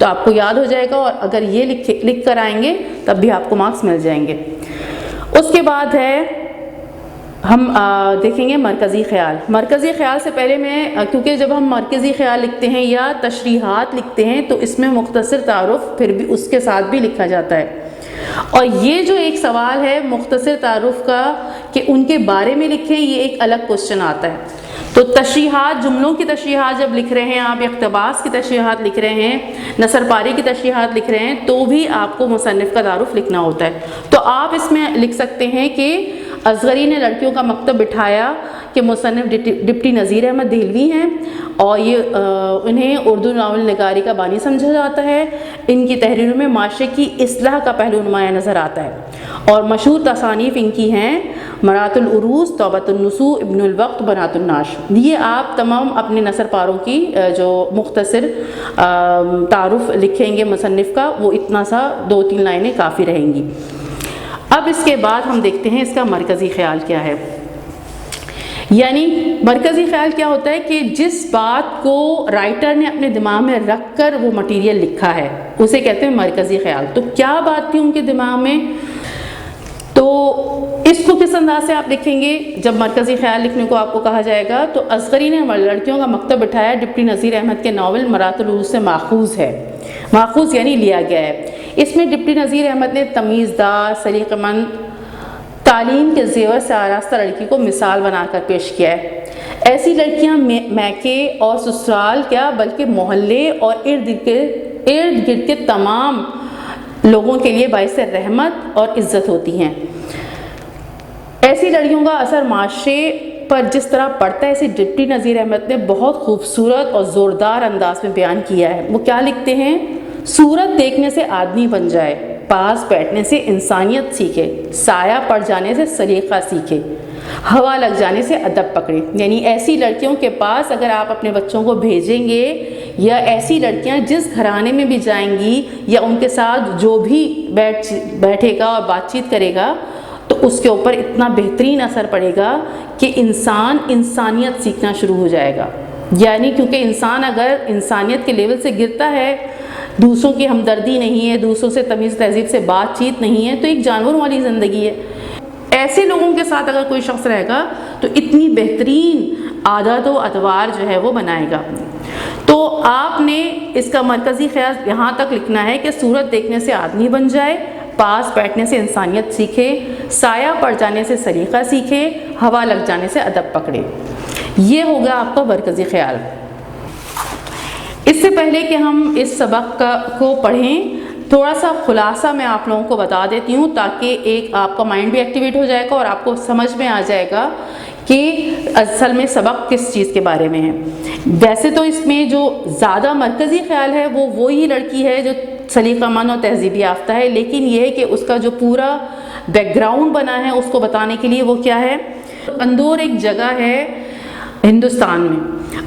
تو آپ کو یاد ہو جائے گا، اور اگر یہ لکھ کر آئیں گے تب بھی آپ کو مارکس مل جائیں گے۔ اس کے بعد ہے ہم دیکھیں گے مرکزی خیال۔ مرکزی خیال سے پہلے کیونکہ جب ہم مرکزی خیال لکھتے ہیں یا تشریحات لکھتے ہیں تو اس میں مختصر تعارف پھر بھی اس کے ساتھ بھی لکھا جاتا ہے، اور یہ جو ایک سوال ہے مختصر تعارف کا کہ ان کے بارے میں لکھیں، یہ ایک الگ کوشچن آتا ہے۔ تو تشریحات، جملوں کی تشریحات جب لکھ رہے ہیں آپ، اقتباس کی تشریحات لکھ رہے ہیں، نثر پاری کی تشریحات لکھ رہے ہیں، تو بھی آپ کو مصنف کا تعارف لکھنا ہوتا ہے۔ تو آپ اس میں لکھ سکتے ہیں کہ اصغری نے لڑکیوں کا مکتب بٹھایا کہ مصنف ڈپٹی نذیر احمد دہلوی ہیں، اور یہ انہیں اردو ناول نگاری کا بانی سمجھا جاتا ہے۔ ان کی تحریروں میں معاشرے کی اصلاح کا پہلو نمایاں نظر آتا ہے، اور مشہور تصانیف ان کی ہیں مرات العروس، توبۃ النسوء، ابن الوقت، بنات الناش۔ یہ آپ تمام اپنے نثر پاروں کی جو مختصر تعارف لکھیں گے مصنف کا، وہ اتنا سا 2-3 لائنیں کافی رہیں گی۔ اب اس کے بعد ہم دیکھتے ہیں اس کا مرکزی خیال کیا ہے۔ یعنی مرکزی خیال کیا ہوتا ہے کہ جس بات کو رائٹر نے اپنے دماغ میں رکھ کر وہ مٹیریل لکھا ہے اسے کہتے ہیں مرکزی خیال۔ تو کیا بات تھی ان کے دماغ میں، تو اس کو کس انداز سے آپ لکھیں گے جب مرکزی خیال لکھنے کو آپ کو کہا جائے گا؟ تو اصغری نے لڑکیوں کا مکتب بٹھایا ڈپٹی نذیر احمد کے ناول مرات العروس سے ماخوذ ہے۔ ماخوذ یعنی لیا گیا ہے۔ اس میں ڈپٹی نذیر احمد نے تمیزدار، سلیقہ مند، تعلیم کے زیور سے آراستہ لڑکی کو مثال بنا کر پیش کیا ہے۔ ایسی لڑکیاں میکے اور سسرال کیا بلکہ محلے اور ارد گرد کے تمام لوگوں کے لیے باعث رحمت اور عزت ہوتی ہیں۔ ایسی لڑکیوں کا اثر معاشرے پر جس طرح پڑتا ہے، اسے ڈپٹی نذیر احمد نے بہت خوبصورت اور زوردار انداز میں بیان کیا ہے۔ وہ کیا لکھتے ہیں؟ صورت دیکھنے سے آدمی بن جائے، پاس بیٹھنے سے انسانیت سیکھے، سایہ پڑ جانے سے سلیقہ سیکھے، ہوا لگ جانے سے ادب پکڑے۔ یعنی ایسی لڑکیوں کے پاس اگر آپ اپنے بچوں کو بھیجیں گے، یا ایسی لڑکیاں جس گھرانے میں بھی جائیں گی یا ان کے ساتھ جو بھی بیٹھے گا اور بات چیت کرے گا، تو اس کے اوپر اتنا بہترین اثر پڑے گا کہ انسان انسانیت سیکھنا شروع ہو جائے گا۔ یعنی کیونکہ انسان اگر انسانیت کے لیول سے گرتا ہے، دوسروں کی ہمدردی نہیں ہے، دوسروں سے تمیز تہذیب سے بات چیت نہیں ہے، تو ایک جانوروں والی زندگی ہے۔ ایسے لوگوں کے ساتھ اگر کوئی شخص رہے گا تو اتنی بہترین عادات و اطوار جو ہے وہ بنائے گا۔ تو آپ نے اس کا مرکزی خیال یہاں تک لکھنا ہے کہ صورت دیکھنے سے آدمی بن جائے، پاس بیٹھنے سے انسانیت سیکھے، سایہ پڑ جانے سے سلیقہ سیکھے، ہوا لگ جانے سے ادب پکڑے۔ یہ ہوگا آپ کا مرکزی خیال۔ اس سے پہلے کہ ہم اس سبق کو پڑھیں، تھوڑا سا خلاصہ میں آپ لوگوں کو بتا دیتی ہوں تاکہ ایک آپ کا مائنڈ بھی ایکٹیویٹ ہو جائے گا اور آپ کو سمجھ میں آ جائے گا کہ اصل میں سبق کس چیز کے بارے میں ہے۔ ویسے تو اس میں جو زیادہ مرکزی خیال ہے وہ وہی لڑکی ہے جو سلیقہ مند اور تہذیبی یافتہ ہے، لیکن یہ ہے کہ اس کا جو پورا بیک گراؤنڈ بنا ہے اس کو بتانے کے لیے وہ کیا ہے۔ اندور ایک جگہ ہے ہندوستان میں،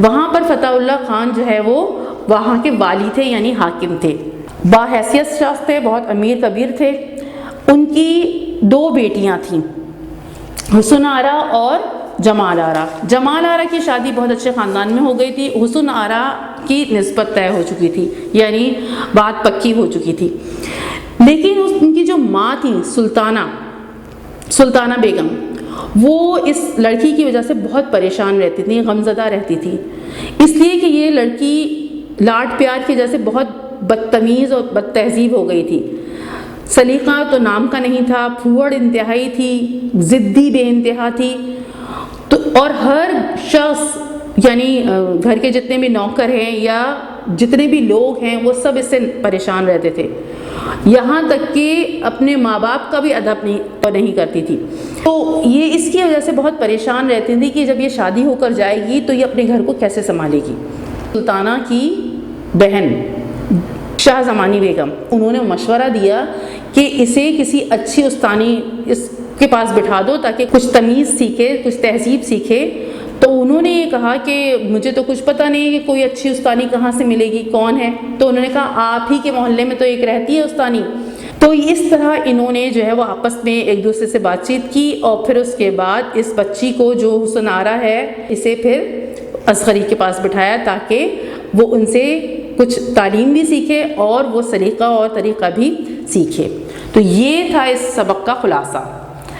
وہاں پر فتح اللہ خان جو ہے وہ وہاں کے والی تھے، یعنی حاکم تھے، باحیثیت شخص تھے، بہت امیر کبیر تھے۔ ان کی 2 بیٹیاں تھیں، حسن آرا اور جمال آرا۔ جمال آرا کی شادی بہت اچھے خاندان میں ہو گئی تھی، حسن آرا کی نسبت طے ہو چکی تھی، یعنی بات پکی ہو چکی تھی۔ لیکن ان کی جو ماں تھی سلطانہ بیگم، وہ اس لڑکی کی وجہ سے بہت پریشان رہتی تھی، غمزدہ رہتی تھی، اس لیے کہ یہ لڑکی لاڈ پیار کی وجہ سے بہت بدتمیز اور بد تہذیب ہو گئی تھی۔ سلیقہ تو نام کا نہیں تھا، پھوڑ انتہائی تھی، ضدی بے انتہا تھی، تو اور ہر شخص یعنی گھر کے جتنے بھی نوکر ہیں یا جتنے بھی لوگ ہیں وہ سب اس سے پریشان رہتے تھے، یہاں تک کہ اپنے ماں باپ کا بھی ادب نہیں کرتی تھی۔ تو یہ اس کی وجہ سے بہت پریشان رہتی تھی کہ جب یہ شادی ہو کر جائے گی تو یہ اپنے گھر کو کیسے سنبھالے گی۔ سلطانہ کی بہن شاہ زمانی بیگم، انہوں نے مشورہ دیا کہ اسے کسی اچھی استانی اس کے پاس بٹھا دو تاکہ کچھ تمیز سیکھے، کچھ تہذیب سیکھے۔ تو انہوں نے یہ کہا کہ مجھے تو کچھ پتہ نہیں کہ کوئی اچھی استانی کہاں سے ملے گی، کون ہے؟ تو انہوں نے کہا آپ ہی کے محلے میں تو ایک رہتی ہے استانی۔ تو اس طرح انہوں نے جو ہے وہ آپس میں ایک دوسرے سے بات چیت کی، اور پھر اس کے بعد اس بچی کو جو حسن آرا ہے اسے پھر اصغری کے پاس بٹھایا تاکہ وہ ان سے کچھ تعلیم بھی سیکھے اور وہ سلیقہ اور طریقہ بھی سیکھے۔ تو یہ تھا اس سبق کا خلاصہ۔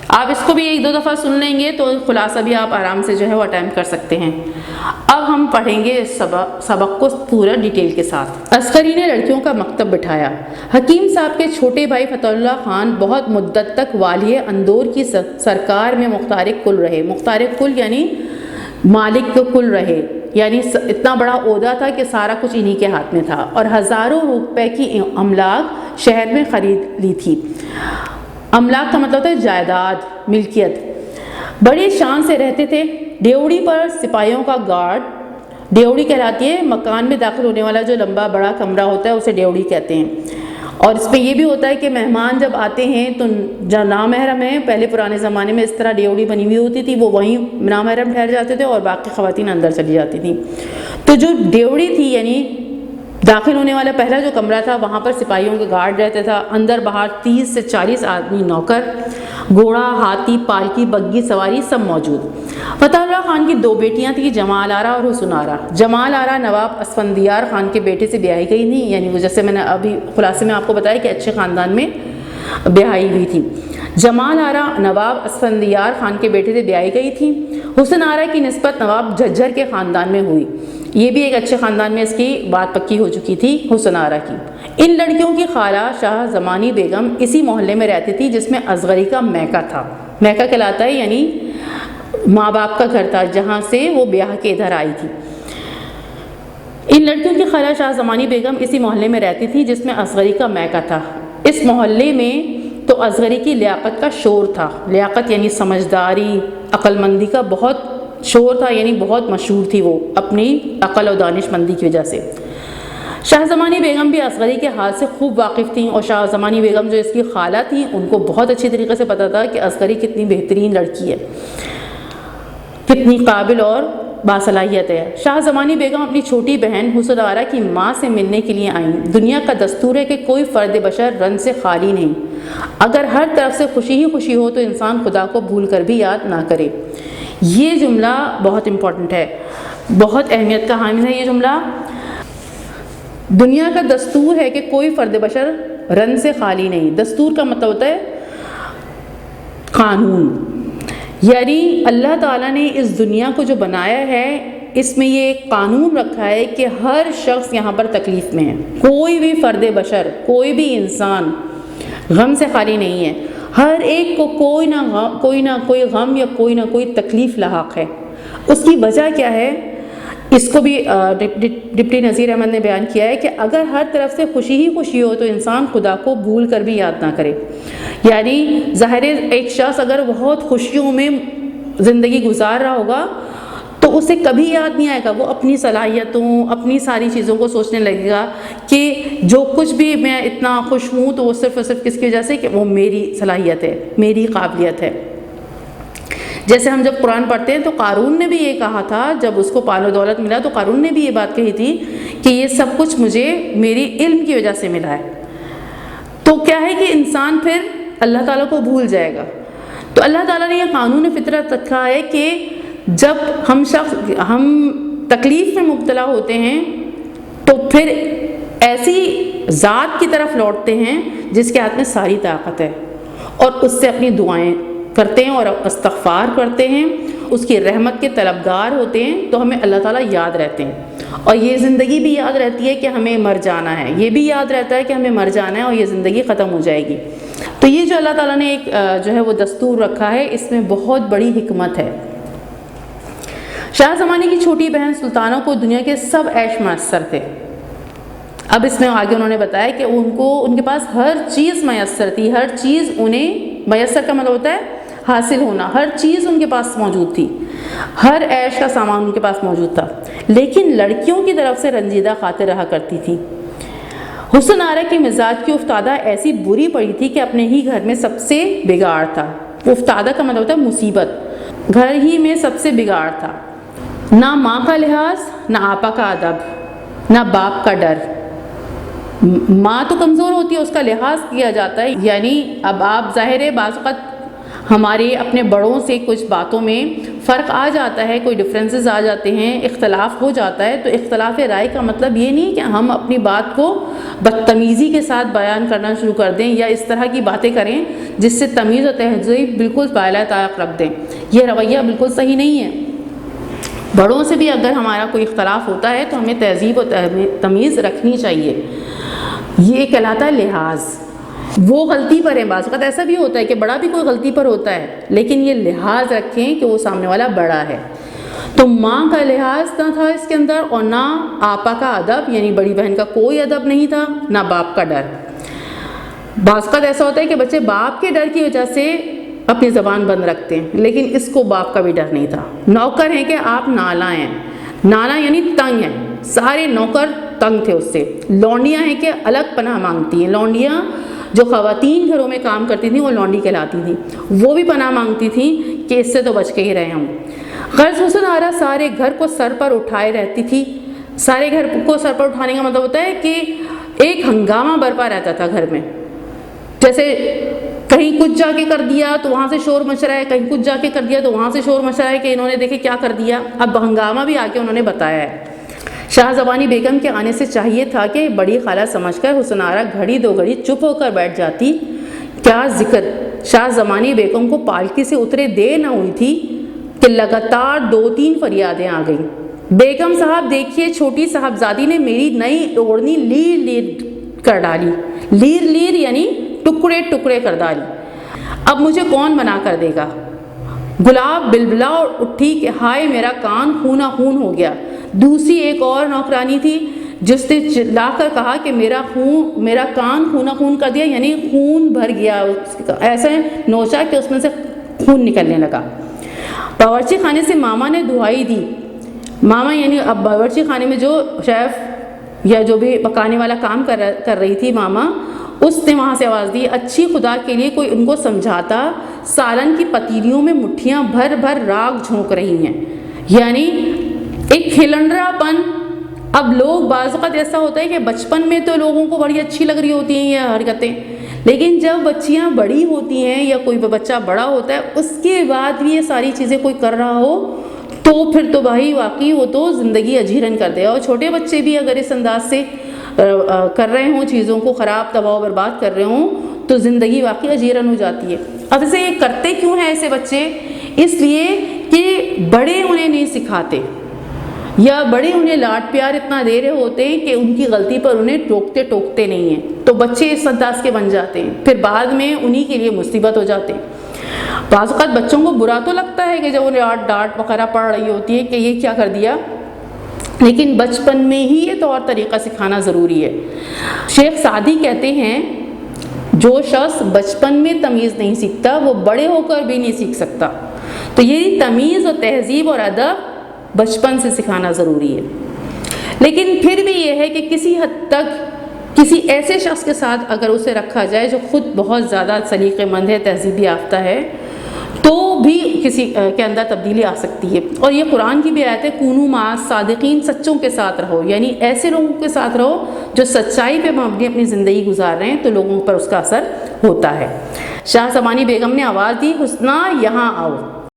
آپ اس کو بھی ایک دو دفعہ سن لیں گے تو خلاصہ بھی آپ آرام سے جو ہے وہ اٹیمپٹ کر سکتے ہیں۔ اب ہم پڑھیں گے اس سبق کو پورا ڈیٹیل کے ساتھ۔ عسکری نے لڑکیوں کا مکتب بٹھایا۔ حکیم صاحب کے چھوٹے بھائی فتح اللہ خان بہت مدت تک والی اندور کی سرکار میں مختار کل رہے۔ مختار کل یعنی مالک کل رہے، یعنی اتنا بڑا عہدہ تھا کہ سارا کچھ انہی کے ہاتھ میں تھا، اور ہزاروں روپے کی املاک شہر میں خرید لی تھی۔ املاک کا مطلب ہوتا ہے جائیداد، ملکیت۔ بڑے شان سے رہتے تھے۔ ڈیوڑی پر سپاہیوں کا گارڈ، ڈیوڑی کہلاتی ہے مکان میں داخل ہونے والا جو لمبا بڑا کمرہ ہوتا ہے اسے ڈیوڑی کہتے ہیں۔ اور اس میں یہ بھی ہوتا ہے کہ مہمان جب آتے ہیں تو جو نامحرم ہیں، پہلے پرانے زمانے میں اس طرح ڈیوڑی بنی ہوئی ہوتی تھی، وہ وہیں نامحرم ٹھہر جاتے تھے اور باقی خواتین اندر چلی جاتی تھیں۔ تو جو ڈیوڑی تھی یعنی داخل ہونے والا پہلا جو کمرہ تھا، وہاں پر سپاہیوں کا گارڈ رہتا تھا۔ اندر باہر 30 سے 40 آدمی نوکر، گھوڑا، ہاتھی، پالکی، بگھی سواری سب موجود۔ فتح اللہ خان کی 2 بیٹیاں تھیں، جمال آرا اور حسن آرا۔ جمال آرا نواب اسفندیار خان کے بیٹے سے بیاہی گئی تھی، یعنی وہ جیسے میں نے ابھی خلاصے میں آپ کو بتایا کہ اچھے خاندان میں بیاہی ہوئی تھی۔ جمال آرا نواب اسفندیار خان کے بیٹے سے بیاہی گئی تھی۔ حسن آرا کی نسبت نواب جھجھر کے خاندان میں ہوئی، یہ بھی ایک اچھے خاندان میں اس کی بات پکی ہو چکی تھی حسن آرا کی۔ ان لڑکیوں کی خالہ شاہ زمانی بیگم اسی محلے میں رہتی تھی جس میں اصغری کا میکہ تھا۔ میکہ کہلاتا ہے یعنی ماں باپ کا گھر تھا، جہاں سے وہ بیاہ کے ادھر آئی تھی۔ ان لڑکیوں کی خالہ شاہ زمانی بیگم اسی محلے میں رہتی تھی جس میں اصغری کا میکہ تھا۔ اس محلے میں تو اصغری کی لیاقت کا شور تھا۔ لیاقت یعنی سمجھداری، عقل مندی کا بہت شور تھا، یعنی بہت مشہور تھی وہ اپنی عقل و دانش مندی کی وجہ سے۔ شاہ زمانی بیگم بھی اصغری کے حال سے خوب واقف تھیں، اور شاہ زمانی بیگم جو اس کی خالہ تھیں ان کو بہت اچھی طریقے سے پتہ تھا کہ اصغری کتنی بہترین لڑکی ہے، کتنی قابل اور باصلاحیت ہے۔ شاہ زمانی بیگم اپنی چھوٹی بہن حسن آرا کی ماں سے ملنے کے لیے آئیں۔ دنیا کا دستور ہے کہ کوئی فرد بشر رنج سے خالی نہیں، اگر ہر طرف سے خوشی ہی خوشی ہو تو انسان خدا کو بھول کر بھی یاد نہ کرے۔ یہ جملہ بہت امپورٹنٹ ہے، بہت اہمیت کا حامل ہے یہ جملہ۔ دنیا کا دستور ہے کہ کوئی فرد بشر رنج سے خالی نہیں۔ دستور کا مطلب ہوتا ہے قانون، یعنی اللہ تعالیٰ نے اس دنیا کو جو بنایا ہے اس میں یہ ایک قانون رکھا ہے کہ ہر شخص یہاں پر تکلیف میں ہے۔ کوئی بھی فرد بشر، کوئی بھی انسان غم سے خالی نہیں ہے، ہر ایک کو کوئی نہ کوئی غم یا کوئی نہ کوئی تکلیف لاحق ہے۔ اس کی وجہ کیا ہے؟ اس کو بھی ڈپٹی نذیر احمد نے بیان کیا ہے کہ اگر ہر طرف سے خوشی ہی خوشی ہو تو انسان خدا کو بھول کر بھی یاد نہ کرے۔ یعنی ظاہر ایک شخص اگر بہت خوشیوں میں زندگی گزار رہا ہوگا تو اسے کبھی یاد نہیں آئے گا، وہ اپنی صلاحیتوں، اپنی ساری چیزوں کو سوچنے لگے گا کہ جو کچھ بھی میں اتنا خوش ہوں تو وہ صرف اور صرف کس کی وجہ سے کہ وہ میری صلاحیت ہے، میری قابلیت ہے۔ جیسے ہم جب قرآن پڑھتے ہیں تو قارون نے بھی یہ کہا تھا، جب اس کو پال و دولت ملا تو قارون نے بھی یہ بات کہی تھی کہ یہ سب کچھ مجھے میری علم کی وجہ سے ملا ہے۔ تو کیا ہے کہ انسان پھر اللہ تعالیٰ کو بھول جائے گا۔ تو اللہ تعالیٰ نے یہ قانون فطرت رکھا ہے کہ جب ہم تکلیف میں مبتلا ہوتے ہیں تو پھر ایسی ذات کی طرف لوٹتے ہیں جس کے ہاتھ میں ساری طاقت ہے، اور اس سے اپنی دعائیں کرتے ہیں اور استغفار کرتے ہیں، اس کی رحمت کے طلبگار ہوتے ہیں، تو ہمیں اللہ تعالیٰ یاد رہتے ہیں۔ اور یہ زندگی بھی یاد رہتی ہے کہ ہمیں مر جانا ہے، یہ بھی یاد رہتا ہے کہ ہمیں مر جانا ہے اور یہ زندگی ختم ہو جائے گی۔ تو یہ جو اللہ تعالیٰ نے ایک جو ہے وہ دستور رکھا ہے، اس میں بہت بڑی حکمت ہے۔ شاہ زمانی کی چھوٹی بہن سلطانوں کو دنیا کے سب عیش میسر تھے۔ اب اس میں آگے انہوں نے بتایا کہ ان کے پاس ہر چیز میسر تھی، ہر چیز انہیں میسر کا مطلب ہوتا ہے حاصل ہونا، ہر چیز ان کے پاس موجود تھی، ہر عیش کا سامان ان کے پاس موجود تھا، لیکن لڑکیوں کی طرف سے رنجیدہ خاطر رہا کرتی تھی۔ حسن آرا کے مزاج کی افتادہ ایسی بری پڑی تھی کہ اپنے ہی گھر میں سب سے بگاڑ تھا۔ افتادہ کا مطلب ہوتا ہے مصیبت، گھر ہی میں سب سے بگاڑ تھا۔ نہ ماں کا لحاظ، نہ آپا کا ادب، نہ باپ کا ڈر۔ ماں تو کمزور ہوتی ہے، اس کا لحاظ کیا جاتا ہے، یعنی اب آپ ظاہر ہے بعض اوقات ہمارے اپنے بڑوں سے کچھ باتوں میں فرق آ جاتا ہے، کوئی ڈفرینسز آ جاتے ہیں، اختلاف ہو جاتا ہے، تو اختلاف رائے کا مطلب یہ نہیں کہ ہم اپنی بات کو بدتمیزی کے ساتھ بیان کرنا شروع کر دیں یا اس طرح کی باتیں کریں جس سے تمیز و تہذیب بالکل بالا طاق رکھ دیں. یہ رویہ بالکل صحیح نہیں ہے. بڑوں سے بھی اگر ہمارا کوئی اختلاف ہوتا ہے تو ہمیں تہذیب و تمیز رکھنی چاہیے. یہ کہلاتا ہے لحاظ. وہ غلطی پر ہے، بعض اوقات ایسا بھی ہوتا ہے کہ بڑا بھی کوئی غلطی پر ہوتا ہے، لیکن یہ لحاظ رکھیں کہ وہ سامنے والا بڑا ہے. تو ماں کا لحاظ نہ تھا اس کے اندر، اور نہ آپا کا ادب، یعنی بڑی بہن کا کوئی ادب نہیں تھا، نہ باپ کا ڈر. بعض اوقات ایسا ہوتا ہے کہ بچے باپ کے ڈر کی وجہ سے اپنی زبان بند رکھتے ہیں، لیکن اس کو باپ کا بھی ڈر نہیں تھا. نوکر ہیں کہ آپ نالا ہیں، نالا یعنی تنگ ہیں، سارے نوکر تنگ تھے اس سے. لونڈیاں ہیں کہ الگ پناہ مانگتی ہیں. لونڈیاں جو خواتین گھروں میں کام کرتی تھیں وہ لونڈی کہلاتی تھیں، وہ بھی پناہ مانگتی تھیں کہ اس سے تو بچ کے ہی رہے ہم. غرض حسن آرا سارے گھر کو سر پر اٹھائے رہتی تھی. سارے گھر کو سر پر اٹھانے کا مطلب ہوتا ہے کہ ایک ہنگامہ برپا رہتا تھا گھر میں. جیسے کہیں کچھ جا کے کر دیا تو وہاں سے شور مچ رہا ہے، کہیں کچھ جا کے کر دیا تو وہاں سے شور مچ رہا ہے کہ انہوں نے دیکھے کیا کر دیا. اب ہنگامہ بھی آ کے انہوں نے بتایا ہے. شاہ زمانی بیگم کے آنے سے چاہیے تھا کہ بڑی خالہ سمجھ کر حسن آرا گھڑی دو گھڑی چپ ہو کر بیٹھ جاتی. کیا ذکر، شاہ زمانی بیگم کو پالکی سے اترے دیر نہ ہوئی تھی کہ لگاتار 2-3 فریادیں آ گئیں. بیگم صاحب دیکھیے، چھوٹی صاحبزادی نے میری نئی اوڑھنی لیر لیر کر ڈالی. لیر لیر یعنی ٹکڑے ٹکڑے کر ڈالی. اب مجھے کون بنا کر دے گا. گلاب بلبلا اور اٹھی کہ ہائے میرا کان خونہ خون ہو گیا. دوسری ایک اور نوکرانی تھی جس نے چلا کر کہا کہ میرا کان خونہ خون کر دیا، یعنی خون بھر گیا. ایسے نوچا کہ اس میں سے خون نکلنے لگا. باورچی خانے سے ماما نے دعائی دی. ماما یعنی اب باورچی خانے میں جو شیف یا جو بھی پکانے والا کام کر رہی تھی ماما، اس نے وہاں سے آواز دی، اچھی خدا کے لیے کوئی ان کو سمجھاتا. سالن کی پتیلیوں میں مٹھیاں بھر بھر راگ جھونک رہی ہیں، یعنی ایک کھلنڈرا پن. اب لوگ بعض اوقات ایسا ہوتا ہے کہ بچپن میں تو لوگوں کو بڑی اچھی لگ رہی ہوتی ہیں یہ حرکتیں، لیکن جب بچیاں بڑی ہوتی ہیں یا کوئی بچہ بڑا ہوتا ہے اس کے بعد بھی یہ ساری چیزیں کوئی کر رہا ہو تو پھر تو بھائی واقعی وہ تو زندگی اجیرن کر دے. اور چھوٹے بچے بھی اگر اس انداز سے کر رہے ہوں، چیزوں کو خراب تباہ و برباد کر رہے ہوں تو زندگی واقعی اجیرن ہو جاتی ہے. اب اسے یہ کرتے کیوں ہیں ایسے بچے؟ اس لیے کہ بڑے انہیں نہیں سکھاتے یا بڑے انہیں لاڈ پیار اتنا دے رہے ہوتے ہیں کہ ان کی غلطی پر انہیں ٹوکتے نہیں ہیں، تو بچے اس انداز کے بن جاتے ہیں، پھر بعد میں انہی کے لیے مصیبت ہو جاتے ہیں. بعض اوقات بچوں کو برا تو لگتا ہے کہ جب انہیں ڈانٹ وغیرہ پڑ رہی ہوتی ہے کہ یہ کیا کر دیا، لیکن بچپن میں ہی یہ طور طریقہ سکھانا ضروری ہے. شیخ سعدی کہتے ہیں جو شخص بچپن میں تمیز نہیں سیکھتا وہ بڑے ہو کر بھی نہیں سیکھ سکتا. تو یہ تمیز اور تہذیب اور ادب بچپن سے سکھانا ضروری ہے. لیکن پھر بھی یہ ہے کہ کسی حد تک کسی ایسے شخص کے ساتھ اگر اسے رکھا جائے جو خود بہت زیادہ سلیقے مند ہے، تہذیبی یافتہ ہے، تو بھی کسی کے اندر تبدیلی آ سکتی ہے. اور یہ قرآن کی بھی آیت ہے، کونوا مع صادقین، سچوں کے ساتھ رہو، یعنی ایسے لوگوں کے ساتھ رہو جو سچائی پہ مبنی اپنی زندگی گزار رہے ہیں، تو لوگوں پر اس کا اثر ہوتا ہے. شاہ زمانی بیگم نے آواز دی، حسنہ یہاں آؤ.